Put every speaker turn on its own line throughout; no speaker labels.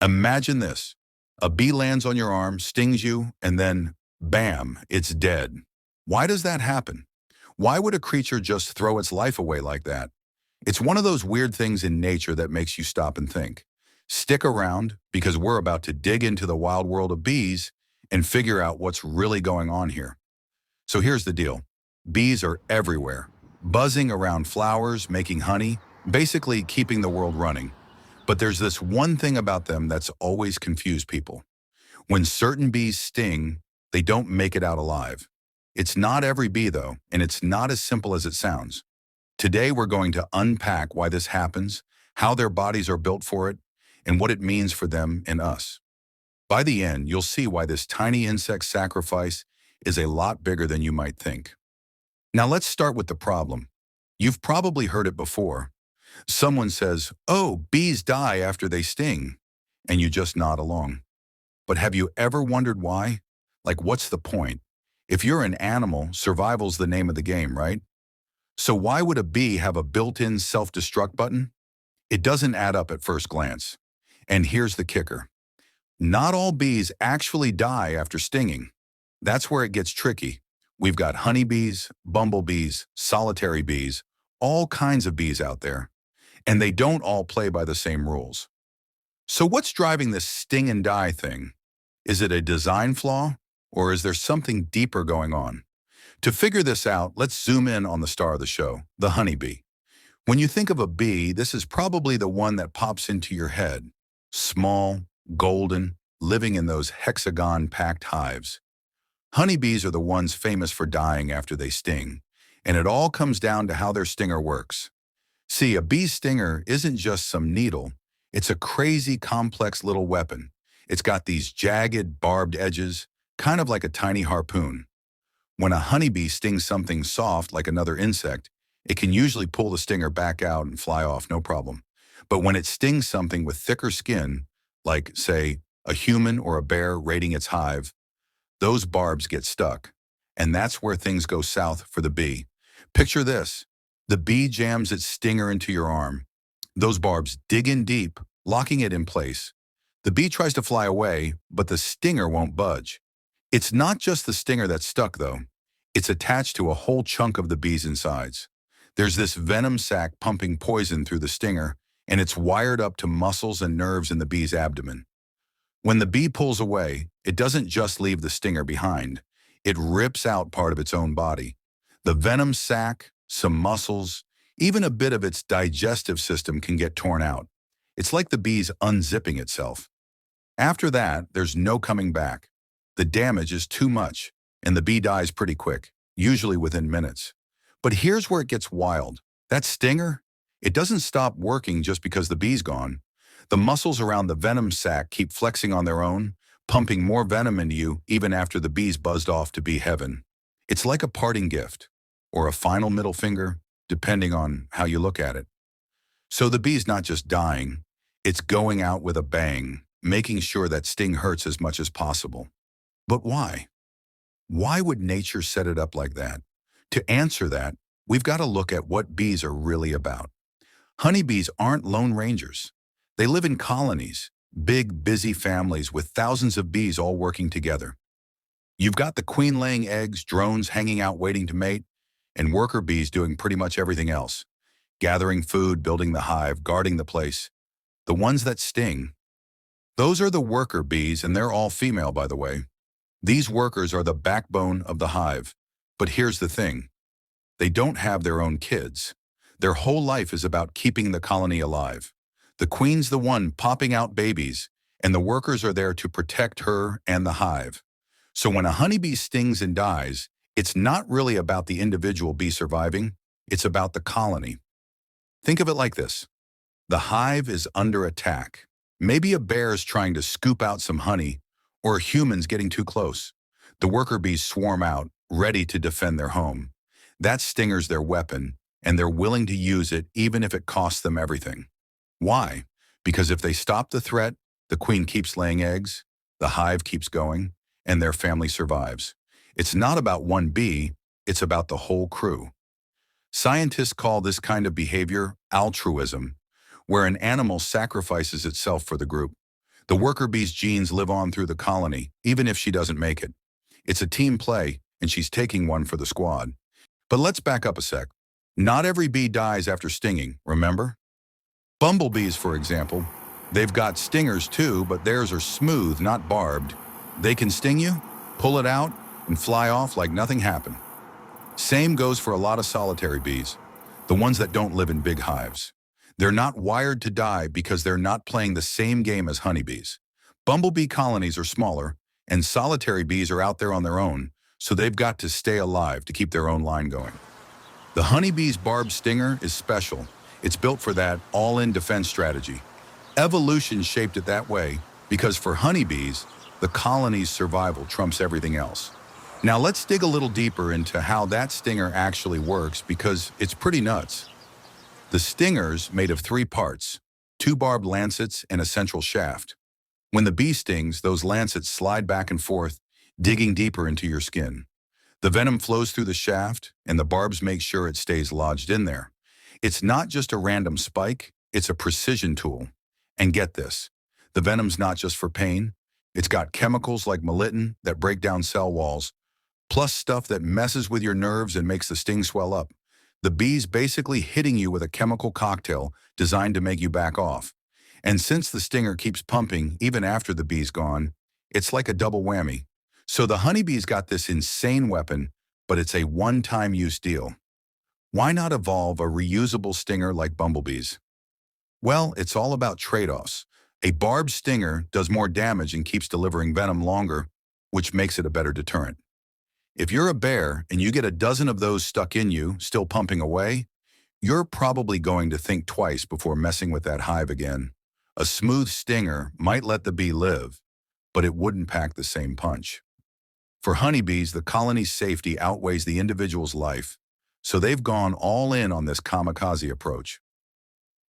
Imagine this. A bee lands on your arm, stings you, and then, bam, it's dead. Why does that happen? Why would a creature just throw its life away like that? It's one of those weird things in nature that makes you stop and think. Stick around because we're about to dig into the wild world of bees and figure out what's really going on here. So here's the deal. Bees are everywhere, buzzing around flowers, making honey, basically keeping the world running. But there's this one thing about them that's always confused people. When certain bees sting, they don't make it out alive. It's not every bee though, and it's not as simple as it sounds. Today we're going to unpack why this happens, how their bodies are built for it, and what it means for them and us. By the end, you'll see why this tiny insect sacrifice is a lot bigger than you might think. Now let's start with the problem. You've probably heard it before. Someone says, "Oh, bees die after they sting," and you just nod along. But have you ever wondered why? Like, what's the point? If you're an animal, survival's the name of the game, right? So why would a bee have a built-in self-destruct button? It doesn't add up at first glance. And here's the kicker. Not all bees actually die after stinging. That's where it gets tricky. We've got honeybees, bumblebees, solitary bees, all kinds of bees out there, and they don't all play by the same rules. So what's driving this sting and die thing? Is it a design flaw, or is there something deeper going on? To figure this out, let's zoom in on the star of the show, the honeybee. When you think of a bee, this is probably the one that pops into your head. Small, golden, living in those hexagon-packed hives. Honeybees are the ones famous for dying after they sting, and it all comes down to how their stinger works. See, a bee's stinger isn't just some needle, it's a crazy complex little weapon. It's got these jagged, barbed edges, kind of like a tiny harpoon. When a honeybee stings something soft like another insect, it can usually pull the stinger back out and fly off, no problem. But when it stings something with thicker skin, like, say, a human or a bear raiding its hive, those barbs get stuck. And that's where things go south for the bee. Picture this. The bee jams its stinger into your arm. Those barbs dig in deep, locking it in place. The bee tries to fly away, but the stinger won't budge. It's not just the stinger that's stuck, though. It's attached to a whole chunk of the bee's insides. There's this venom sac pumping poison through the stinger, and it's wired up to muscles and nerves in the bee's abdomen. When the bee pulls away, it doesn't just leave the stinger behind. It rips out part of its own body. The venom sac, some muscles, even a bit of its digestive system can get torn out. It's like the bee's unzipping itself. After that, there's no coming back. The damage is too much, and the bee dies pretty quick, usually within minutes. But here's where it gets wild. That stinger, it doesn't stop working just because the bee's gone. The muscles around the venom sac keep flexing on their own, pumping more venom into you even after the bee's buzzed off to be heaven. It's like a parting gift, or a final middle finger, depending on how you look at it. So the bee's not just dying, it's going out with a bang, making sure that sting hurts as much as possible. But why? Why would nature set it up like that? To answer that, we've got to look at what bees are really about. Honeybees aren't lone rangers. They live in colonies, big, busy families with thousands of bees all working together. You've got the queen laying eggs, drones hanging out waiting to mate, and worker bees doing pretty much everything else. Gathering food, building the hive, guarding the place. The ones that sting. Those are the worker bees, and they're all female, by the way. These workers are the backbone of the hive. But here's the thing. They don't have their own kids. Their whole life is about keeping the colony alive. The queen's the one popping out babies, and the workers are there to protect her and the hive. So when a honeybee stings and dies, it's not really about the individual bee surviving, it's about the colony. Think of it like this. The hive is under attack. Maybe a bear's trying to scoop out some honey, or a human's getting too close. The worker bees swarm out, ready to defend their home. That stinger's their weapon, and they're willing to use it even if it costs them everything. Why? Because if they stop the threat, the queen keeps laying eggs, the hive keeps going, and their family survives. It's not about one bee, it's about the whole crew. Scientists call this kind of behavior altruism, where an animal sacrifices itself for the group. The worker bee's genes live on through the colony, even if she doesn't make it. It's a team play, and she's taking one for the squad. But let's back up a sec. Not every bee dies after stinging, remember? Bumblebees, for example, they've got stingers too, but theirs are smooth, not barbed. They can sting you, pull it out, and fly off like nothing happened. Same goes for a lot of solitary bees, the ones that don't live in big hives. They're not wired to die because they're not playing the same game as honeybees. Bumblebee colonies are smaller, and solitary bees are out there on their own, so they've got to stay alive to keep their own line going. The honeybee's barbed stinger is special. It's built for that all-in defense strategy. Evolution shaped it that way because for honeybees, the colony's survival trumps everything else. Now let's dig a little deeper into how that stinger actually works because it's pretty nuts. The stinger's made of three parts, two barbed lancets and a central shaft. When the bee stings, those lancets slide back and forth, digging deeper into your skin. The venom flows through the shaft, and the barbs make sure it stays lodged in there. It's not just a random spike, it's a precision tool. And get this, the venom's not just for pain. It's got chemicals like melittin that break down cell walls, plus stuff that messes with your nerves and makes the sting swell up. The bee's basically hitting you with a chemical cocktail designed to make you back off. And since the stinger keeps pumping even after the bee's gone, it's like a double whammy. So the honeybee's got this insane weapon, but it's a one-time use deal. Why not evolve a reusable stinger like bumblebees? Well, it's all about trade-offs. A barbed stinger does more damage and keeps delivering venom longer, which makes it a better deterrent. If you're a bear and you get a dozen of those stuck in you, still pumping away, you're probably going to think twice before messing with that hive again. A smooth stinger might let the bee live, but it wouldn't pack the same punch. For honeybees, the colony's safety outweighs the individual's life, so they've gone all in on this kamikaze approach.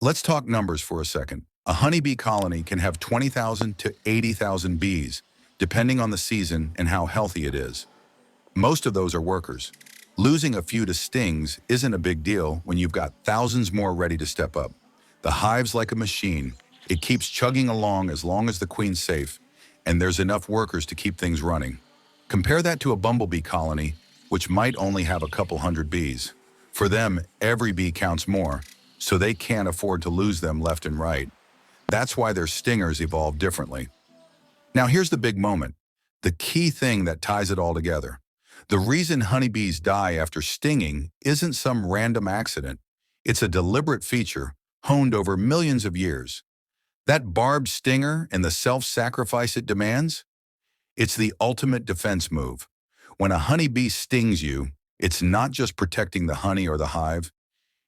Let's talk numbers for a second. A honeybee colony can have 20,000 to 80,000 bees, depending on the season and how healthy it is. Most of those are workers. Losing a few to stings isn't a big deal when you've got thousands more ready to step up. The hive's like a machine. It keeps chugging along as long as the queen's safe, and there's enough workers to keep things running. Compare that to a bumblebee colony, which might only have a couple hundred bees. For them, every bee counts more, so they can't afford to lose them left and right. That's why their stingers evolve differently. Now here's the big moment, the key thing that ties it all together. The reason honeybees die after stinging isn't some random accident. It's a deliberate feature honed over millions of years. That barbed stinger and the self-sacrifice it demands? It's the ultimate defense move. When a honeybee stings you, it's not just protecting the honey or the hive,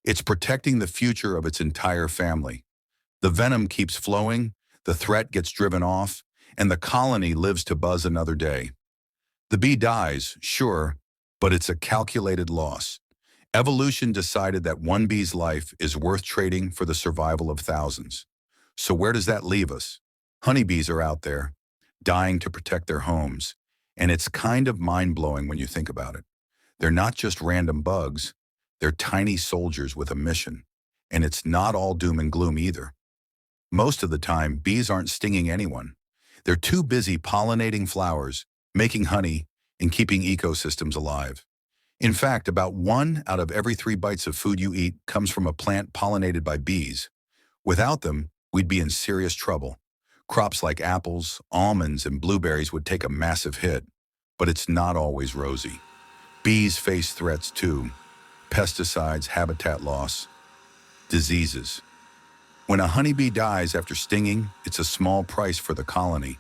it's protecting the future of its entire family. The venom keeps flowing, the threat gets driven off, and the colony lives to buzz another day. The bee dies, sure, but it's a calculated loss. Evolution decided that one bee's life is worth trading for the survival of thousands. So where does that leave us? Honeybees are out there, dying to protect their homes, and it's kind of mind-blowing when you think about it. They're not just random bugs, they're tiny soldiers with a mission, and it's not all doom and gloom either. Most of the time, bees aren't stinging anyone. They're too busy pollinating flowers, making honey, and keeping ecosystems alive. In fact, about 1 out of every 3 bites of food you eat comes from a plant pollinated by bees. Without them, we'd be in serious trouble. Crops like apples, almonds, and blueberries would take a massive hit, but it's not always rosy. Bees face threats too: pesticides, habitat loss, diseases. When a honeybee dies after stinging, it's a small price for the colony.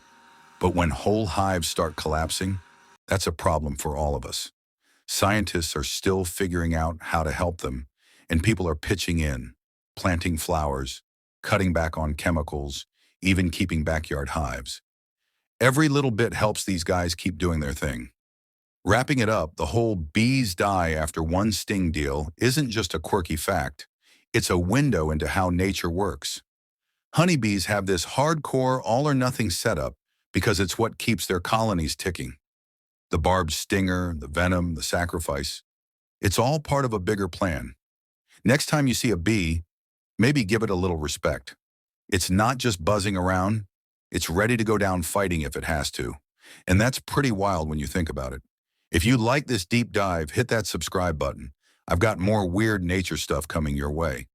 But when whole hives start collapsing, that's a problem for all of us. Scientists are still figuring out how to help them, and people are pitching in, planting flowers, cutting back on chemicals, even keeping backyard hives. Every little bit helps these guys keep doing their thing. Wrapping it up, the whole bees die after one sting deal isn't just a quirky fact. It's a window into how nature works. Honeybees have this hardcore all-or-nothing setup because it's what keeps their colonies ticking. The barbed stinger, the venom, the sacrifice. It's all part of a bigger plan. Next time you see a bee, maybe give it a little respect. It's not just buzzing around, It's ready to go down fighting if it has to. And that's pretty wild when you think about it. If you like this deep dive, hit that subscribe button. I've got more weird nature stuff coming your way.